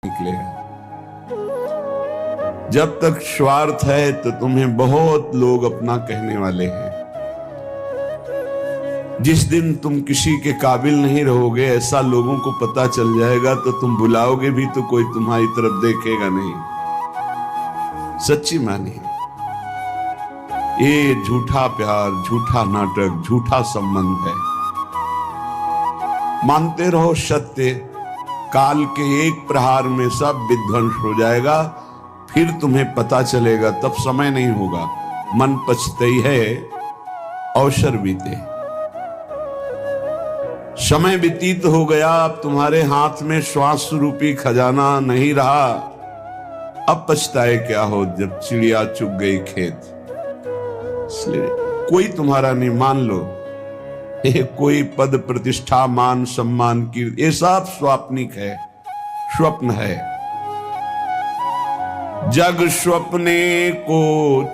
निकलेगा। जब तक स्वार्थ है तो तुम्हें बहुत लोग अपना कहने वाले हैं। जिस दिन तुम किसी के काबिल नहीं रहोगे, ऐसा लोगों को पता चल जाएगा, तो तुम बुलाओगे भी तो कोई तुम्हारी तरफ देखेगा नहीं। सच्ची मानिए, ये झूठा प्यार, झूठा नाटक, झूठा संबंध है। मानते रहो सत्य, काल के एक प्रहार में सब विध्वंस हो जाएगा। फिर तुम्हें पता चलेगा, तब समय नहीं होगा। मन पछताई है, अवसर बीते। समय व्यतीत हो गया, अब तुम्हारे हाथ में श्वास रूपी खजाना नहीं रहा। अब पछताए क्या हो जब चिड़िया चुग गई खेत। इसलिए कोई तुम्हारा नहीं, मान लो ये कोई पद प्रतिष्ठा मान सम्मान की, ये सब स्वाप्निक है, स्वप्न है। जग स्वप्ने को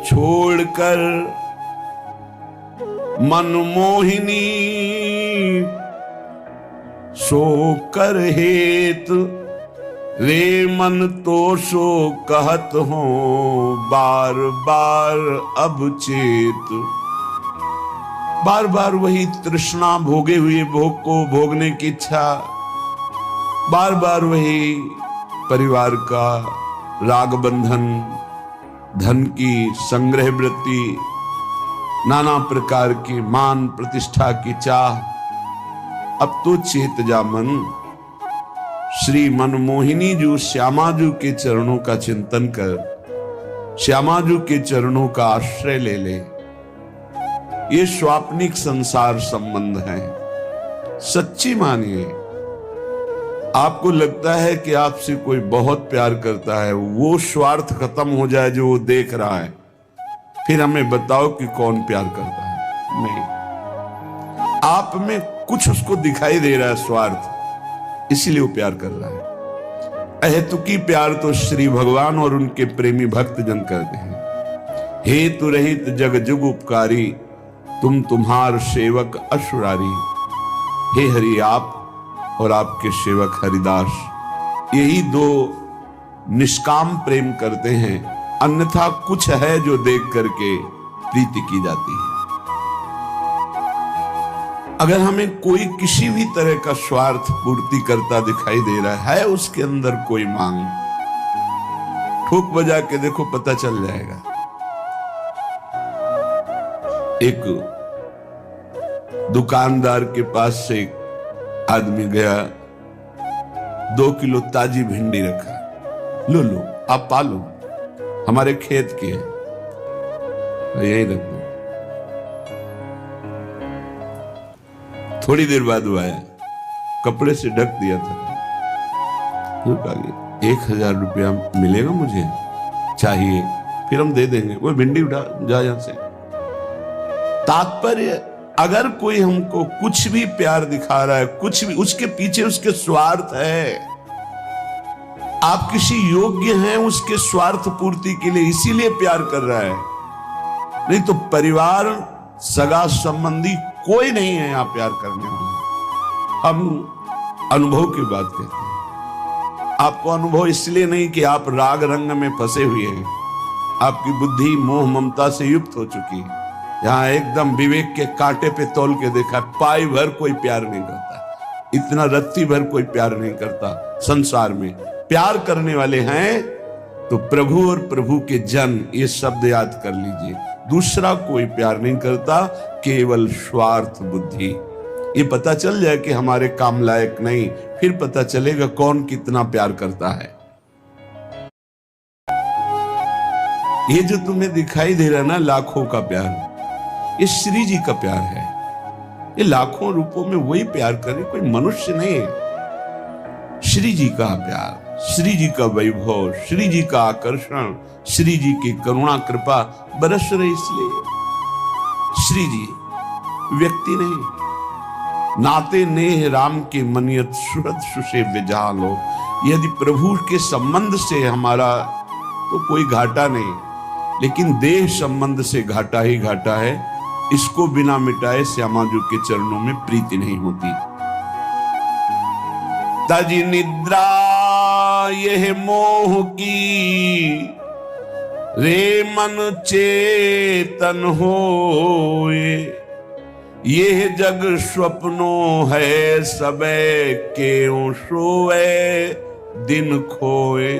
छोड़कर मनमोहिनी सो कर हेतु, रे मन तो सो कहत हो बार बार अब चेत। बार बार वही तृष्णा, भोगे हुए भोग को भोगने की इच्छा, बार बार वही परिवार का राग बंधन, धन की संग्रह वृत्ति, नाना प्रकार की मान प्रतिष्ठा की चाह। अब तो चेत जा मन, श्री मनमोहिनी जू श्यामाजू के चरणों का चिंतन कर, श्यामाजू के चरणों का आश्रय ले ले। ये स्वाप्निक संसार संबंध है। सच्ची मानिए, आपको लगता है कि आपसे कोई बहुत प्यार करता है, वो स्वार्थ खत्म हो जाए जो वो देख रहा है, फिर हमें बताओ कि कौन प्यार करता है। नहीं, आप में कुछ उसको दिखाई दे रहा है स्वार्थ, इसलिए वो प्यार कर रहा है। अहेतुकी प्यार तो श्री भगवान और उनके प्रेमी भक्त जन करते हैं। हेतु रहित जग जुग उपकारी, तुम तुम्हार सेवक असुरारी। हे हरि, आप और आपके सेवक हरिदास, यही दो निष्काम प्रेम करते हैं। अन्यथा कुछ है जो देख करके प्रीति की जाती है। अगर हमें कोई किसी भी तरह का स्वार्थ पूर्ति करता दिखाई दे रहा है, उसके अंदर कोई मांग, ठोक बजा के देखो, पता चल जाएगा। एक दुकानदार के पास से एक आदमी गया, 2 किलो ताजी भिंडी रखा, लो लो आप पालो, हमारे खेत की है, यही रख दो। थोड़ी देर बाद वो आया, कपड़े से ढक दिया था। 1000 रुपया मिलेगा मुझे, चाहिए, फिर हम दे देंगे। वो भिंडी उठा, जा यहां से। तात्पर्य, अगर कोई हमको कुछ भी प्यार दिखा रहा है, कुछ भी, उसके पीछे उसके स्वार्थ है। आप किसी योग्य हैं उसके स्वार्थ पूर्ति के लिए, इसीलिए प्यार कर रहा है। नहीं तो परिवार, सगा संबंधी कोई नहीं है यहाँ प्यार करने वाला। हम अनुभव की बात कहते हैं। आपको अनुभव इसलिए नहीं कि आप राग रंग में फंसे हुए हैं, आपकी बुद्धि मोह ममता से युक्त हो चुकी है। यहाँ एकदम विवेक के कांटे पे तौल के देखा, पाई भर कोई प्यार नहीं करता, इतना रत्ती भर कोई प्यार नहीं करता संसार में। प्यार करने वाले हैं तो प्रभु और प्रभु के जन, ये शब्द याद कर लीजिए। दूसरा कोई प्यार नहीं करता, केवल स्वार्थ बुद्धि। ये पता चल जाए कि हमारे काम लायक नहीं, फिर पता चलेगा कौन कितना प्यार करता है। ये जो तुम्हें दिखाई दे रहा है ना, लाखों का प्यार, ये श्री जी का प्यार है। ये लाखों रूपों में वही प्यार करे, कोई मनुष्य नहीं है। श्री जी का प्यार, श्री जी का वैभव, श्री जी का आकर्षण, श्री जी की करुणा कृपा बरस रही। इसलिए श्री जी व्यक्ति नहीं, नाते नेह राम के मनियत सुहृद सुसेव्य जालो। यदि प्रभु के संबंध से हमारा तो कोई घाटा नहीं, लेकिन देह संबंध से घाटा ही घाटा है। इसको बिना मिटाए श्यामाजू के चरणों में प्रीति नहीं होती। तज निद्रा यह मोह की, रे मन चेतन होए। यह जग स्वप्नो है, सबे क्यों सोए दिन खोए।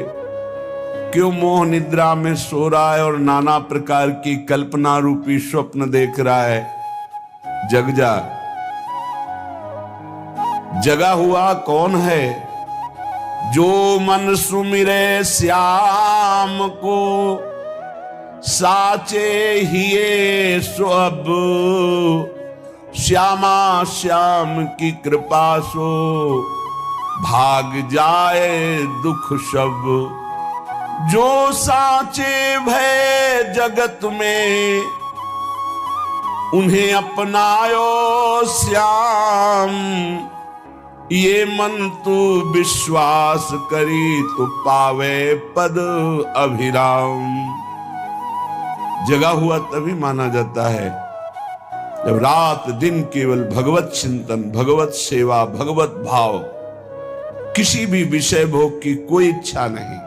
क्यों मोह निद्रा में सो रहा है और नाना प्रकार की कल्पना रूपी स्वप्न देख रहा है। जग जा, जगा हुआ कौन है? जो मन सुमिरे श्याम को, साचे हिये सो अब। श्यामा श्याम की कृपा सो, भाग जाए दुख सब। जो साचे भय जगत में, उन्हें अपनायो श्याम। ये मन तू विश्वास करी, तो पावे पद अभिराम। जगा हुआ तभी माना जाता है जब रात दिन केवल भगवत चिंतन, भगवत सेवा, भगवत भाव, किसी भी विषय भोग की कोई इच्छा नहीं।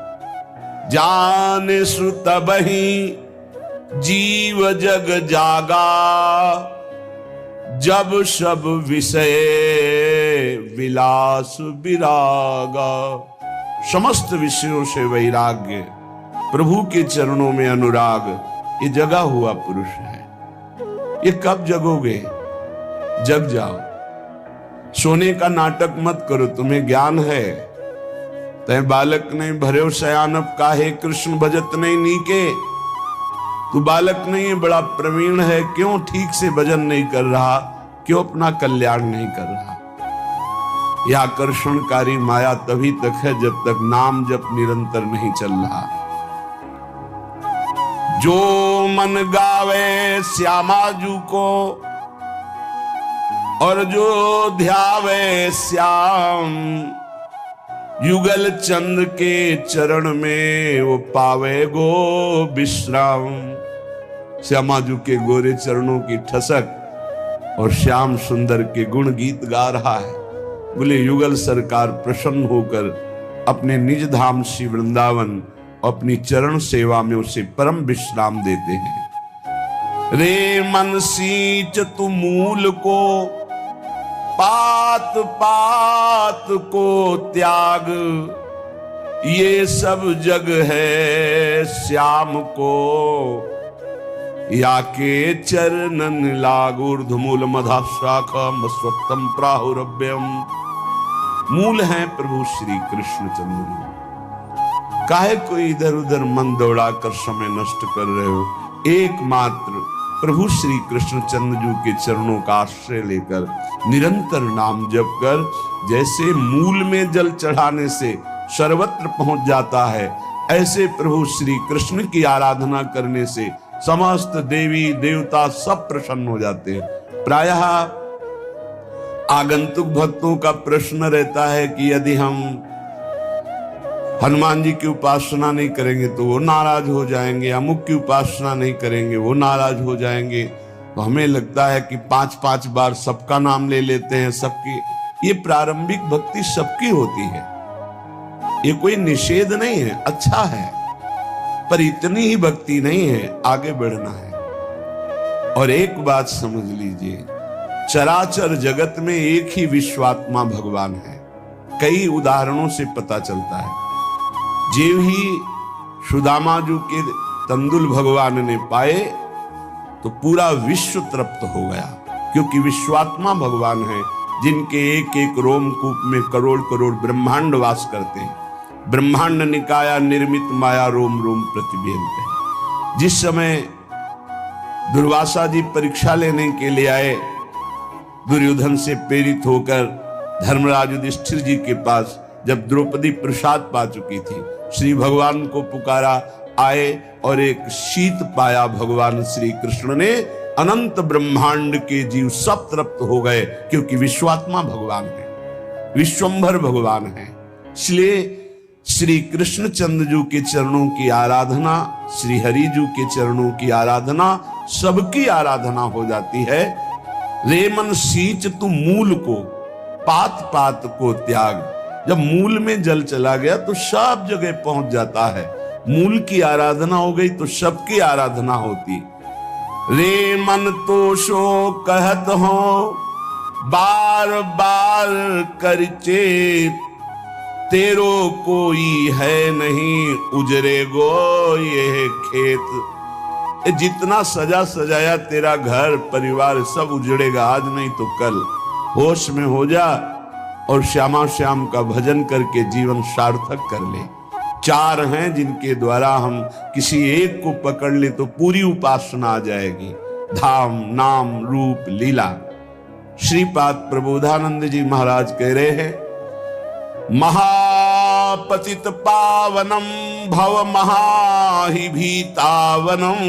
जाने सु तबहि जीव जग जागा, जब सब विषय विलास विरागा। समस्त विषयों से वैराग्य, प्रभु के चरणों में अनुराग, ये जगा हुआ पुरुष है। ये कब जगोगे? जग जाओ। सोने का नाटक मत करो, तुम्हें ज्ञान है। तय बालक नहीं भर्यो शयानप, काहे कृष्ण भजत नहीं नीके। तू बालक नहीं है, बड़ा प्रवीण है, क्यों ठीक से भजन नहीं कर रहा, क्यों अपना कल्याण नहीं कर रहा। यह आकर्षणकारी माया तभी तक है जब तक नाम जप निरंतर नहीं चल रहा। जो मन गावे श्यामाजू को, और जो ध्यावे श्याम। युगल चंद्र के चरण में, वो पावे गो विश्राम। श्यामाजू के गोरे चरणों की ठसक और श्याम सुंदर के गुण गीत गा रहा है। बोले युगल सरकार प्रसन्न होकर अपने निज धाम श्री वृंदावन अपनी चरण सेवा में उसे परम विश्राम देते हैं। रे मन सींच तू मूल को, पात पात को त्याग। ये सब जग है श्याम को, या के चरणन लाग। ऊर्ध्वमूल मधा शाखा मस्वत्तम प्राहुरभ्यम। मूल है प्रभु श्री कृष्ण चंद्र। काहे कोई इधर उधर मन दौड़ाकर समय नष्ट कर रहे हो? एकमात्र प्रभु श्री कृष्ण चंद्र के चरणों का आश्रय लेकर निरंतर नाम जप कर, जैसे मूल में जल चढ़ाने से सर्वत्र पहुंच जाता है, ऐसे प्रभु श्री कृष्ण की आराधना करने से समस्त देवी देवता सब प्रसन्न हो जाते हैं। प्रायः आगंतुक भक्तों का प्रश्न रहता है कि यदि हम हनुमान जी की उपासना नहीं करेंगे तो वो नाराज हो जाएंगे, अमुक की उपासना नहीं करेंगे वो नाराज हो जाएंगे। तो हमें लगता है कि 5-5 बार सबका नाम ले लेते हैं, सबकी। ये प्रारंभिक भक्ति सबकी होती है, ये कोई निषेध नहीं है, अच्छा है, पर इतनी ही भक्ति नहीं है, आगे बढ़ना है। और एक बात समझ लीजिए, चराचर जगत में एक ही विश्वात्मा भगवान है। कई उदाहरणों से पता चलता है। जीव ही सुदामा जी के तंदुल भगवान ने पाए तो पूरा विश्व तृप्त हो गया, क्योंकि विश्वात्मा भगवान है जिनके एक एक रोमकूप में करोड़ करोड़ ब्रह्मांड वास करते हैं। ब्रह्मांड निकाया निर्मित माया रोम रोम प्रतिबिंबित है। जिस समय दुर्वासा जी परीक्षा लेने के लिए आए, दुर्योधन से प्रेरित होकर धर्मराज युधिष्ठिर जी के पास, जब द्रौपदी प्रसाद पा चुकी थी, श्री भगवान को पुकारा, आए और एक शीत पाया भगवान श्री कृष्ण ने। अनंत ब्रह्मांड के जीव सब तृप्त हो गए, क्योंकि विश्वात्मा भगवान है, विश्वंभर भगवान है। इसलिए श्री कृष्ण चंद्र जी के चरणों की आराधना, श्री हरि जी के चरणों की आराधना, सबकी आराधना हो जाती है। रे मन सींच तू मूल को, पात पात को त्याग। जब मूल में जल चला गया तो सब जगह पहुंच जाता है। मूल की आराधना हो गई तो सबकी आराधना होती। रे मन तो सो कहत हो बार बार कर चेत, तेरो कोई है नहीं उजरे गो ये खेत। जितना सजा सजाया तेरा घर परिवार सब उजड़ेगा, आज नहीं तो कल। होश में हो जा और श्यामा श्याम का भजन करके जीवन सार्थक कर ले। चार हैं जिनके द्वारा हम किसी एक को पकड़ ले तो पूरी उपासना आ जाएगी। धाम, नाम, रूप, लीला। श्रीपाद प्रबोधानंद जी महाराज कह रहे हैं, महापतित पावनम भव महाहि भीतावनम,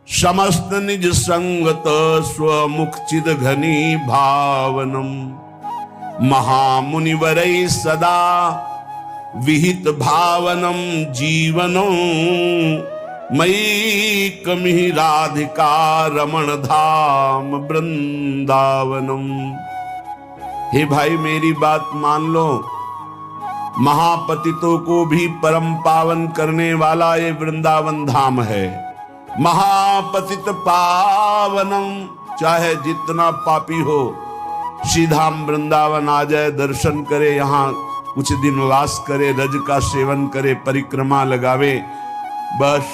समस्त निज संगत स्वमुख चिद घनी भावनम। महामुनिवरै सदा विहित भावनम जीवनम, मयि कमिहि राधिका रमण धाम वृंदावनम। हे भाई मेरी बात मान लो, महापतितों को भी परम पावन करने वाला ये वृंदावन धाम है। महापतित पावनम, चाहे जितना पापी हो सीधाम वृंदावन आ जाए, दर्शन करे, यहाँ कुछ दिन वास करे, रज का सेवन करे, परिक्रमा लगावे, बस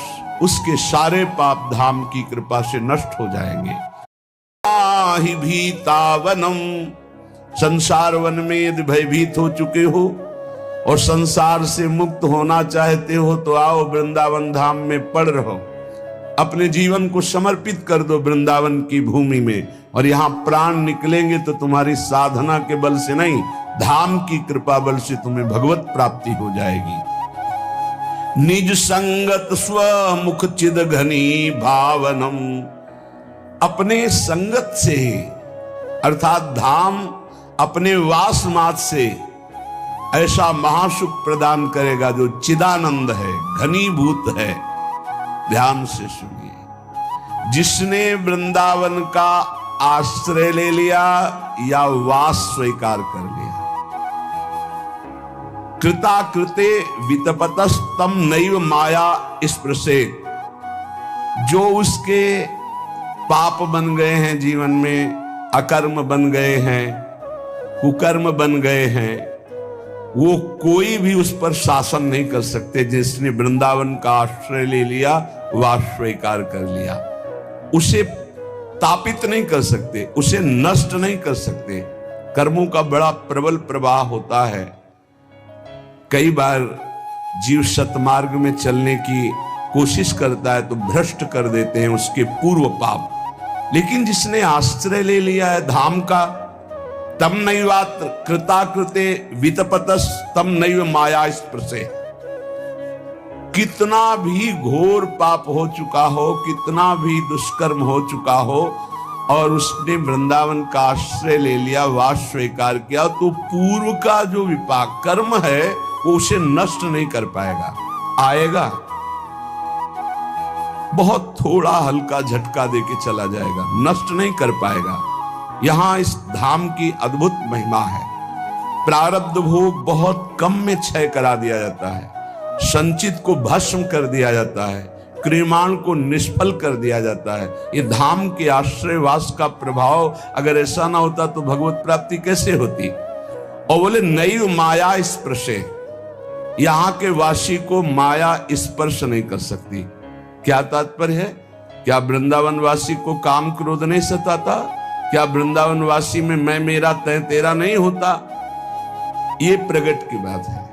उसके सारे पाप धाम की कृपा से नष्ट हो जाएंगे। ही भीतावनम, संसार वन में यदि भयभीत हो चुके हो और संसार से मुक्त होना चाहते हो तो आओ वृंदावन धाम में पड़ रहो। अपने जीवन को समर्पित कर दो वृंदावन की भूमि में, और यहाँ प्राण निकलेंगे तो तुम्हारी साधना के बल से नहीं, धाम की कृपा बल से तुम्हें भगवत प्राप्ति हो जाएगी। निज संगत स्वमुख चिद घनी भावनम, अपने संगत से अर्थात धाम अपने वास मात से ऐसा महासुख प्रदान करेगा जो चिदानंद है, घनीभूत है। ध्यान से सुनिए, जिसने वृंदावन का आश्रय ले लिया या वास स्वीकार कर लिया, कृता कृते वितपतस्तम नैव माया स्पृशेत, जो उसके पाप बन गए हैं जीवन में, अकर्म बन गए हैं, कुकर्म बन गए हैं, वो कोई भी उस पर शासन नहीं कर सकते। जिसने वृंदावन का आश्रय ले लिया, वास स्वीकार कर लिया, उसे तापित नहीं कर सकते, उसे नष्ट नहीं कर सकते। कर्मों का बड़ा प्रबल प्रवाह होता है। कई बार जीव सतमार्ग में चलने की कोशिश करता है तो भ्रष्ट कर देते हैं उसके पूर्व पाप। लेकिन जिसने आश्रय ले लिया है धाम का, तम नैवात कृताकृते वितपतस तम नैव माया स्पृशे। कितना भी घोर पाप हो चुका हो, कितना भी दुष्कर्म हो चुका हो, और उसने वृंदावन का आश्रय ले लिया, वास स्वीकार किया, तो पूर्व का जो विपाक कर्म है वो उसे नष्ट नहीं कर पाएगा। आएगा, बहुत थोड़ा हल्का झटका देके चला जाएगा, नष्ट नहीं कर पाएगा। यहां इस धाम की अद्भुत महिमा है। प्रारब्ध भोग बहुत कम में क्षय करा दिया जाता है, संचित को भस्म कर दिया जाता है, क्रियमाण को निष्फल कर दिया जाता है। ये धाम के आश्रयवास का प्रभाव अगर ऐसा ना होता तो भगवत प्राप्ति कैसे होती। और बोले नैव माया स्पर्शे, यहाँ के वासी को माया स्पर्श नहीं कर सकती। क्या तात्पर्य है? क्या वृंदावन वासी को काम क्रोध नहीं सताता? क्या वृंदावन वासी में मैं मेरा तय तेरा नहीं होता? ये प्रगट की बात है,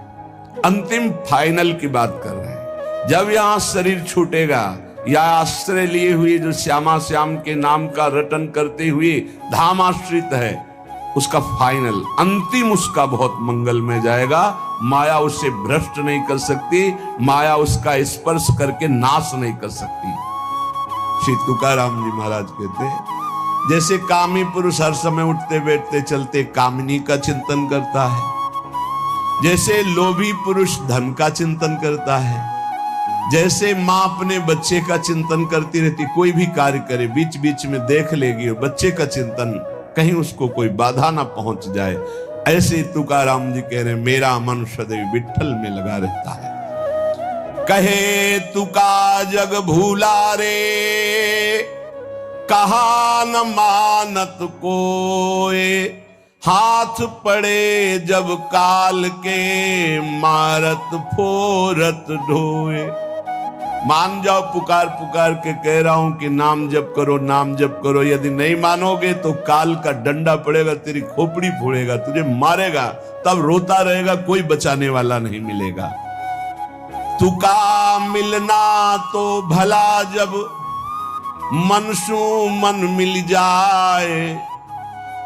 अंतिम फाइनल की बात कर रहे हैं। जब यहां शरीर छूटेगा या आश्रय लिए हुए जो श्यामा श्याम के नाम का रटन करते हुए धाम आश्रित है, उसका फाइनल अंतिम उसका बहुत मंगलमय जाएगा। माया उसे भ्रष्ट नहीं कर सकती, माया उसका स्पर्श करके नाश नहीं कर सकती। श्री तुकाराम जी महाराज कहते हैं, जैसे कामी पुरुष हर समय उठते बैठते चलते कामिनी का चिंतन करता है, जैसे लोभी पुरुष धन का चिंतन करता है, जैसे माँ अपने बच्चे का चिंतन करती रहती, कोई भी कार्य करे बीच बीच में देख लेगी बच्चे का चिंतन, कहीं उसको कोई बाधा ना पहुंच जाए। ऐसे तुकाराम जी कह रहे मेरा मन सदैव विठ्ठल में लगा रहता है। कहे तुका जग भूला रे, कहा न मानत कोय, हाथ पड़े जब काल के, मारत फोरत ढोए। मान जाओ, पुकार पुकार के कह रहा हूं कि नाम जप करो, नाम जप करो। यदि नहीं मानोगे तो काल का डंडा पड़ेगा, तेरी खोपड़ी फोड़ेगा, तुझे मारेगा, तब रोता रहेगा, कोई बचाने वाला नहीं मिलेगा। तुका मिलना तो भला जब मन सु मन मिल जाए,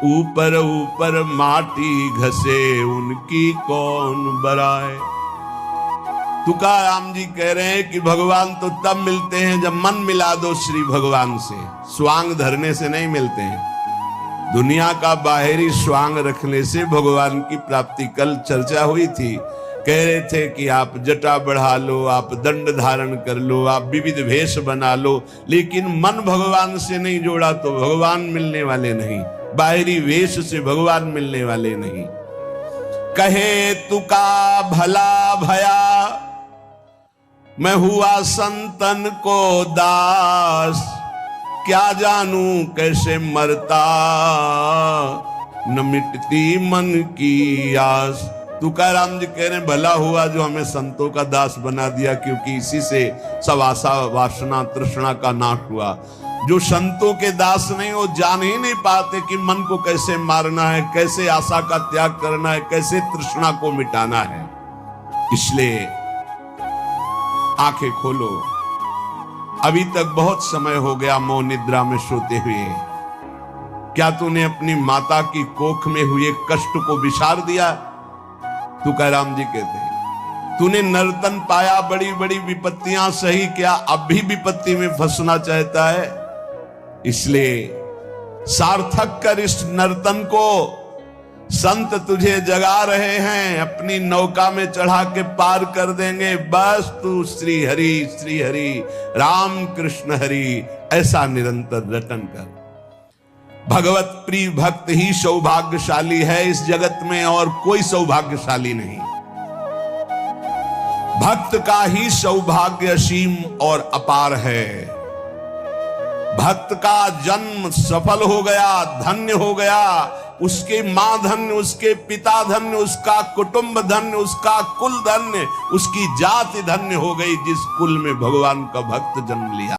ऊपर ऊपर माटी घसे उनकी कौन बराए। तुकाराम जी कह रहे हैं कि भगवान तो तब मिलते हैं जब मन मिला दो श्री भगवान से, स्वांग धरने से नहीं मिलते हैं। दुनिया का बाहरी स्वांग रखने से भगवान की प्राप्ति, कल चर्चा हुई थी, कह रहे थे कि आप जटा बढ़ा लो, आप दंड धारण कर लो, आप विविध वेश बना लो, लेकिन मन भगवान से नहीं जोड़ा तो भगवान मिलने वाले नहीं, बाहरी वेश से भगवान मिलने वाले नहीं। कहे तुका भला भया, मैं हुआ संतन को दास, क्या जानू कैसे मरता, न मिटती मन की आस। तुकाराम जी कह रहे भला हुआ जो हमें संतों का दास बना दिया, क्योंकि इसी से सब आशा वासना तृष्णा का नाश हुआ। जो संतों के दास नहीं, वो जान ही नहीं पाते कि मन को कैसे मारना है, कैसे आशा का त्याग करना है, कैसे तृष्णा को मिटाना है। इसलिए आंखें खोलो, अभी तक बहुत समय हो गया मौन निद्रा में सोते हुए। क्या तूने अपनी माता की कोख में हुए कष्ट को विसार दिया? तुकाराम जी कहते हैं तूने नर्तन पाया, बड़ी बड़ी विपत्तियां सही, क्या अब भी विपत्ति में फंसना चाहता है? इसलिए सार्थक कर इस नर्तन को, संत तुझे जगा रहे हैं, अपनी नौका में चढ़ा के पार कर देंगे। बस तू श्री हरि राम कृष्ण हरि ऐसा निरंतर रटन कर। भगवत प्रिय भक्त ही सौभाग्यशाली है इस जगत में, और कोई सौभाग्यशाली नहीं। भक्त का ही सौभाग्य असीम और अपार है। भक्त का जन्म सफल हो गया, धन्य हो गया, उसके मां धन्य, उसके पिता धन्य, उसका कुटुंब धन्य, उसका कुल धन्य, उसकी जाति धन्य हो गई जिस कुल में भगवान का भक्त जन्म लिया।